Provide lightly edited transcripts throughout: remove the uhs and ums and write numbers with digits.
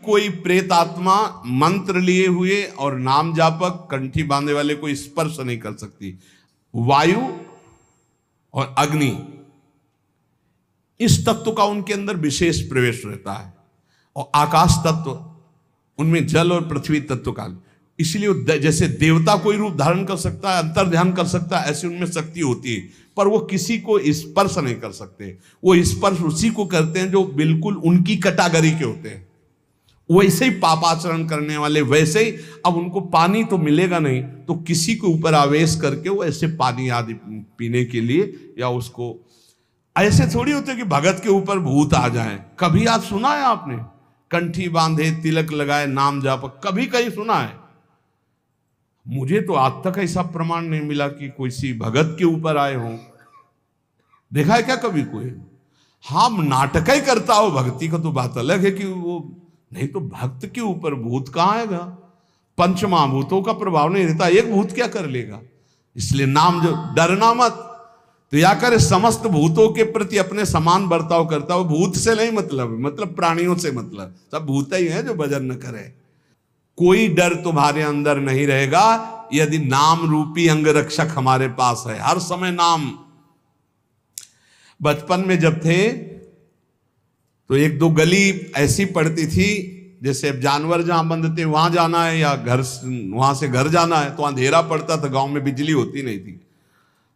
कोई प्रेत आत्मा मंत्र लिए हुए और नाम जापक कंठी बांधे वाले को स्पर्श नहीं कर सकती। वायु और अग्नि, इस तत्व का उनके अंदर विशेष प्रवेश रहता है, और आकाश तत्व, उनमें जल और पृथ्वी तत्व का, इसलिए जैसे देवता कोई रूप धारण कर सकता है, अंतर ध्यान कर सकता है, ऐसी उनमें शक्ति होती है, पर वो किसी को स्पर्श नहीं कर सकते। वो स्पर्श उसी को करते हैं जो बिल्कुल उनकी कैटेगरी के होते हैं। वैसे ही पापाचरण करने वाले, वैसे ही अब उनको पानी तो मिलेगा नहीं, तो किसी के ऊपर आवेश करके वो ऐसे पानी आदि पीने के लिए, या उसको ऐसे थोड़ी होते कि भगत के ऊपर भूत आ जाए। कभी आज सुना है आपने कंठी बांधे तिलक लगाए नाम जापक, कभी कहीं सुना है? मुझे तो आज तक ऐसा प्रमाण नहीं मिला कि कोई सी भगत के ऊपर आए हों। देखा है क्या कभी कोई? हाँ, नाटक ही करता हो भक्ति का तो बात अलग है कि वो, नहीं तो भक्त के ऊपर भूत कहाँ आएगा? पंच महाभूतों का प्रभाव नहीं रहता, एक भूत क्या कर लेगा? इसलिए नाम जो, डरना मत। तो या करे समस्त भूतों के प्रति अपने समान बर्ताव करता हो। भूत से नहीं मतलब प्राणियों से मतलब, सब भूत ही है जो भजन न करे। कोई डर तुम्हारे अंदर नहीं रहेगा यदि नाम रूपी अंग रक्षक हमारे पास है। हर समय नाम। बचपन में जब थे तो एक दो गली ऐसी पड़ती थी, जैसे अब जानवर जहां बंद थे वहां जाना है, या घर वहां से घर जाना है, तो अंधेरा पड़ता था, गांव में बिजली होती नहीं थी।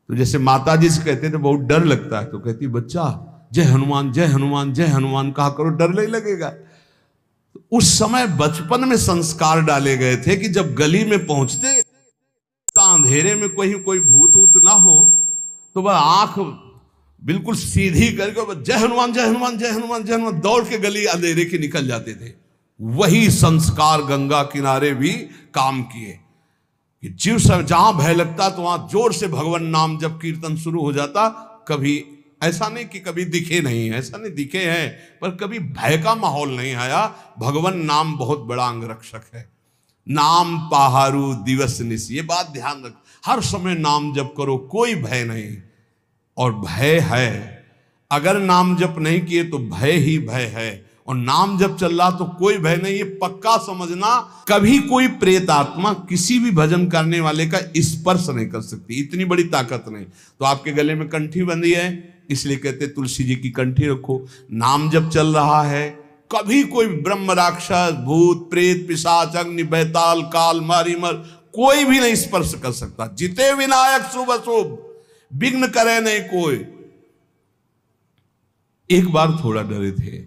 तो जैसे माता जी से कहते थे बहुत डर लगता है, तो कहती बच्चा जय हनुमान जय हनुमान जय हनुमान कहा करो, डर नहीं लगेगा। उस समय बचपन में संस्कार डाले गए थे कि जब गली में पहुंचते अंधेरे में कोई भूत वूत ना हो, तो वह आंख बिल्कुल सीधी करके जय हनुमान जय हनुमान जय हनुमान जय हनुमान दौड़ के गली अंधेरे के निकल जाते थे। वही संस्कार गंगा किनारे भी काम किए कि जीव सब जहां भय लगता तो वहां जोर से भगवान नाम जब कीर्तन शुरू हो जाता। कभी ऐसा नहीं कि कभी दिखे नहीं, ऐसा नहीं, दिखे हैं, पर कभी भय का माहौल नहीं आया। भगवान नाम बहुत बड़ा अंग रक्षक है। नाम पहारू दिवस निश, ये बात ध्यान रख, हर समय नाम जप करो, कोई भय नहीं। और भय है, अगर नाम जप नहीं किए तो भय ही भय है, और नाम जब चल रहा तो कोई भय नहीं। ये पक्का समझना, कभी कोई प्रेत आत्मा किसी भी भजन करने वाले का स्पर्श नहीं कर सकती, इतनी बड़ी ताकत नहीं। तो आपके गले में कंठी बंधी है, इसलिए कहते तुलसी जी की कंठी रखो। नाम जब चल रहा है, कभी कोई ब्रह्म राक्षस भूत प्रेत पिशाच अग्नि बैताल काल मारीमर कोई भी नहीं स्पर्श कर सकता। जिते विनायक शुभ अशुभ, विघ्न करे नहीं कोई। एक बार थोड़ा डरे थे,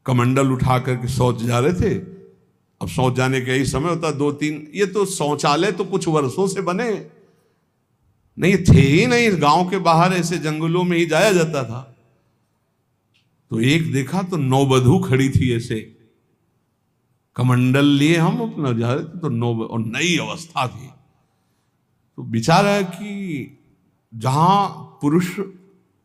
कमंडल उठा करके शौच जा रहे थे। अब शौच जाने का यही समय होता, 2-3, ये तो शौचालय तो कुछ वर्षों से बने नहीं थे ही नहीं, गांव के बाहर ऐसे जंगलों में ही जाया जाता था। तो एक देखा तो नौवधू खड़ी थी, ऐसे कमंडल लिए हम अपना जा रहे थे, तो और नई अवस्था थी। तो विचार है कि जहां पुरुष,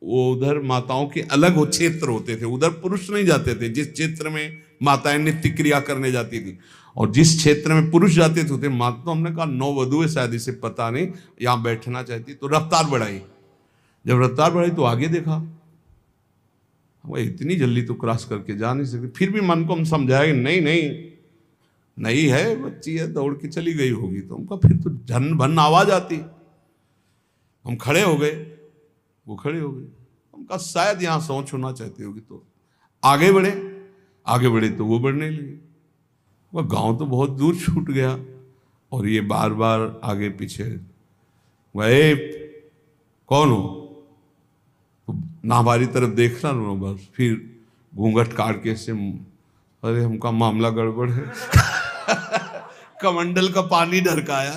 वो उधर माताओं के अलग वो क्षेत्र होते थे, उधर पुरुष नहीं जाते थे। जिस क्षेत्र में माताएं नित्य क्रिया करने जाती थी और जिस क्षेत्र में पुरुष जाते थे माता, तो हमने कहा नौवधू है शायद, इसे पता नहीं यहां बैठना चाहती, तो रफ्तार बढ़ाई। जब रफ्तार बढ़ाई तो आगे देखा, वह इतनी जल्दी तो क्रॉस करके जा नहीं सकती। फिर भी मन को हम समझाए नहीं नहीं नहीं है, बच्ची है, दौड़ के चली गई होगी। तो हमका फिर तो झन भन आवाज आती। हम खड़े हो गए, वो खड़े हो गए। उनका शायद यहां सोच होना चाहती होगी, तो आगे बढ़े तो वो बढ़ने लगे। वह गांव तो बहुत दूर छूट गया, और ये बार बार आगे पीछे, वह कौन हो, तो ना हमारी तरफ देखना ना, बस फिर घूंघट काट के से, अरे हमका मामला गड़बड़ है। कमंडल का पानी ढरकाया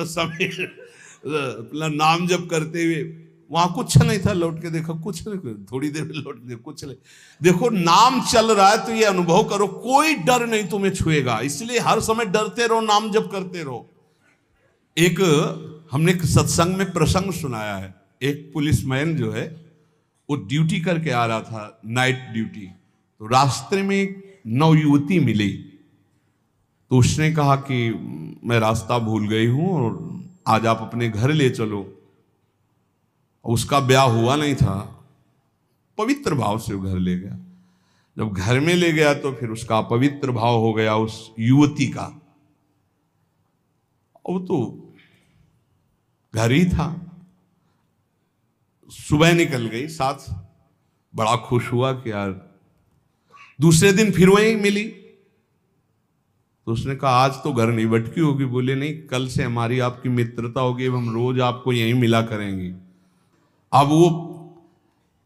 समीर अपना नाम जप करते हुए। वहां कुछ नहीं था, लौट के देखा कुछ नहीं, थोड़ी देर में लौट के कुछ नहीं। देखो नाम चल रहा है तो ये अनुभव करो, कोई डर नहीं तुम्हें छुएगा, इसलिए हर समय डरते रहो, नाम जप करते रहो। हमने एक सत्संग में प्रसंग सुनाया है। एक पुलिसमैन जो है वो ड्यूटी करके आ रहा था, नाइट ड्यूटी। तो रास्ते में एक नवयुवती मिली, तो उसने कहा कि मैं रास्ता भूल गई हूं और आज आप अपने घर ले चलो। उसका ब्याह हुआ नहीं था, पवित्र भाव से वो घर ले गया। जब घर में ले गया तो फिर उसका अपवित्र भाव हो गया उस युवती का। वो तो घर ही था। सुबह निकल गई साथ, बड़ा खुश हुआ कि यार। दूसरे दिन फिर वही मिली तो उसने कहा आज तो घर नहीं भटकी होगी। बोले नहीं, कल से हमारी आपकी मित्रता होगी, अब हम रोज आपको यहीं मिला करेंगे। अब वो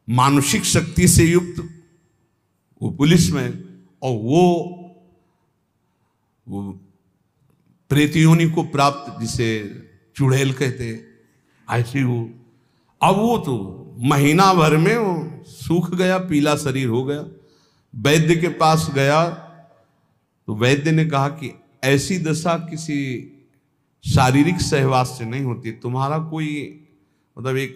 मानसिक शक्ति से युक्त, वो पुलिस में, और वो प्रेतियोनि को प्राप्त, जिसे चुड़ैल कहते, ऐसी वो। अब वो तो महीना भर में वो सूख गया, पीला शरीर हो गया। वैद्य के पास गया तो वैद्य ने कहा कि ऐसी दशा किसी शारीरिक सहवास से नहीं होती, तुम्हारा कोई मतलब एक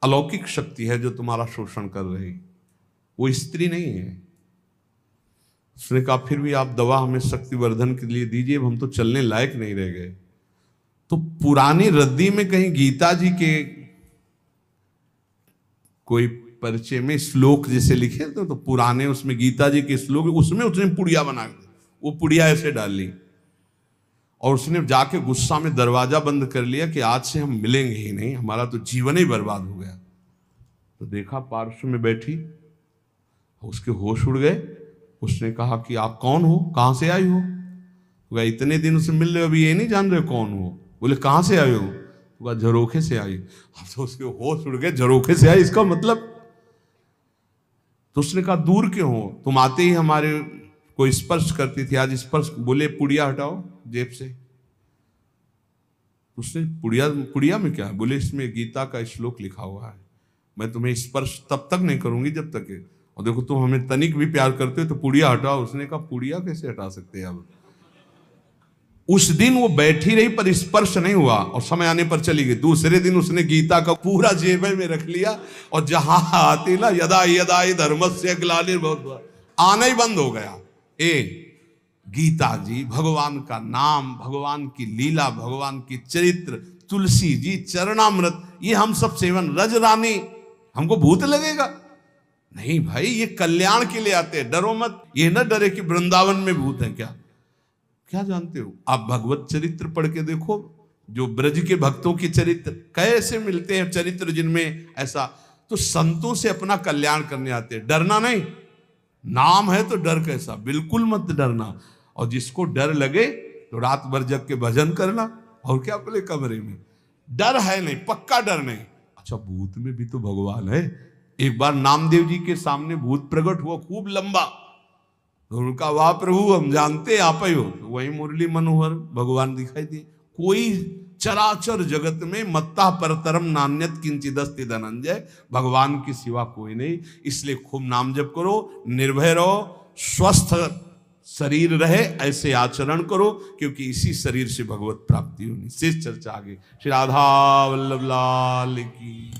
अलौकिक शक्ति है जो तुम्हारा शोषण कर रही, वो स्त्री नहीं है। उसने कहा फिर भी आप दवा हमें शक्तिवर्धन के लिए दीजिए, हम तो चलने लायक नहीं रह गए। तो पुरानी रद्दी में कहीं गीता जी के कोई परिचय में श्लोक जैसे लिखे थे, तो पुराने उसमें गीता जी के श्लोक, उसमें उसने पुड़िया बना दी, वो पुड़िया ऐसे डाल ली और उसने जाके गुस्सा में दरवाजा बंद कर लिया कि आज से हम मिलेंगे ही नहीं, हमारा तो जीवन ही बर्बाद हो गया। तो देखा पार्श्व में बैठी, उसके होश उड़ गए। उसने कहा कि आप कौन हो, कहां से आई हो? तो इतने दिन से मिल रहे हो, अभी ये नहीं जान रहे कौन हो? बोले कहां से आए हो? तो झरोखे से आई। तो उसके होश उड़ गए, झरोखे से आई इसका मतलब? तो उसने कहा दूर क्यों हो, तुम आते ही हमारे को स्पर्श करती थी, आज स्पर्श। बोले पुड़िया हटाओ जेब से। उसने पुड़िया में क्या है? बोले इसमें गीता का श्लोक लिखा हुआ है, मैं तुम्हें स्पर्श तब तक नहीं करूंगी जब तक है, और देखो तुम हमें तनिक भी प्यार करते हो तो पुड़िया हटाओ। उसने कहा पुड़िया कैसे हटा सकते हैं अब? उस दिन वो बैठी रही पर स्पर्श नहीं हुआ और समय आने पर चली गई। दूसरे दिन उसने गीता का पूरा जेब में रख लिया और जहां आती ना यदा यदा धर्मस्य ग्लानिर्भवति, आना ही बंद हो गया। गीता जी, भगवान का नाम, भगवान की लीला, भगवान की चरित्र, तुलसी जी चरणामृत, ये हम सब सेवन। रज रानी हमको भूत लगेगा? नहीं भाई, ये कल्याण के लिए आते हैं, डरो मत। ये न डरे कि वृंदावन में भूत है। क्या जानते हो आप? भगवत चरित्र पढ़ के देखो, जो ब्रज के भक्तों के चरित्र कैसे मिलते हैं, चरित्र जिनमें ऐसा। तो संतों से अपना कल्याण करने आते हैं, डरना नहीं। नाम है तो डर कैसा? बिल्कुल मत डरना। और जिसको डर लगे तो रात भर जग के भजन करना, और क्या अपने कमरे में। डर है नहीं, पक्का डर नहीं। अच्छा, भूत में भी तो भगवान है। एक बार नामदेव जी के सामने भूत प्रकट हुआ, खूब लंबा। तो उनका वाह प्रभु, हम जानते आप ही हो। तो वही मुरली मनोहर भगवान दिखाई दिए। कोई चराचर जगत में मत्ता परतरम नान्यत किंचिदस्ति धनंजय, भगवान की सिवा कोई नहीं। इसलिए खूब नाम जप करो, निर्भय रहो, स्वस्थ शरीर रहे, ऐसे आचरण करो, क्योंकि इसी शरीर से भगवत प्राप्ति होनी। शेष चर्चा आगे। श्री राधा वल्लभ लाल की।